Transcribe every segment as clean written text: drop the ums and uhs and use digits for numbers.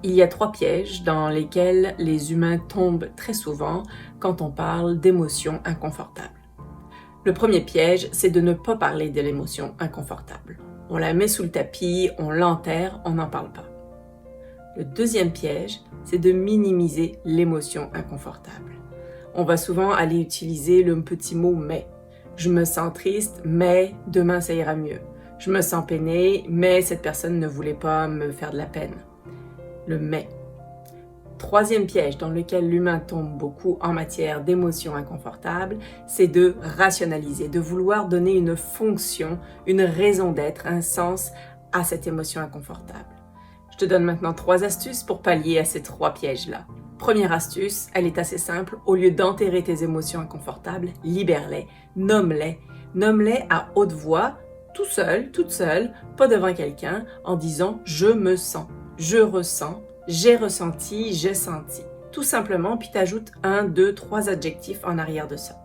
Il y a 3 pièges dans lesquels les humains tombent très souvent quand on parle d'émotions inconfortables. Le premier piège, c'est de ne pas parler de l'émotion inconfortable. On la met sous le tapis, on l'enterre, on n'en parle pas. Le deuxième piège, c'est de minimiser l'émotion inconfortable. On va souvent aller utiliser le petit mot « mais ». Je me sens triste, mais demain ça ira mieux. Je me sens peinée, mais cette personne ne voulait pas me faire de la peine. Le « mais ». Troisième piège dans lequel l'humain tombe beaucoup en matière d'émotions inconfortables, c'est de rationaliser, de vouloir donner une fonction, une raison d'être, un sens à cette émotion inconfortable. Je te donne maintenant 3 astuces pour pallier à ces 3 pièges-là. Première astuce, elle est assez simple. Au lieu d'enterrer tes émotions inconfortables, libère-les, nomme-les. Nomme-les à haute voix, tout seul, toute seule, pas devant quelqu'un, en disant « je me sens »,« je ressens »,« j'ai ressenti »,« j'ai senti ». Tout simplement, puis t'ajoutes 1, 2, 3 adjectifs en arrière de ça.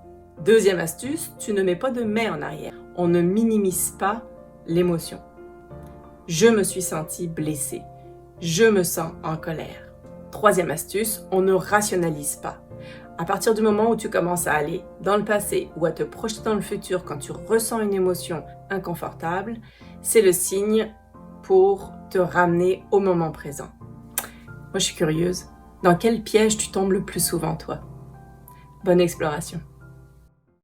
Deuxième astuce, tu ne mets pas de « mais » en arrière. On ne minimise pas l'émotion. Je me suis senti blessée. Je me sens en colère. Troisième astuce, on ne rationalise pas. À partir du moment où tu commences à aller dans le passé ou à te projeter dans le futur quand tu ressens une émotion inconfortable, c'est le signe pour te ramener au moment présent. Moi, je suis curieuse. Dans quel piège tu tombes le plus souvent, toi? Bonne exploration!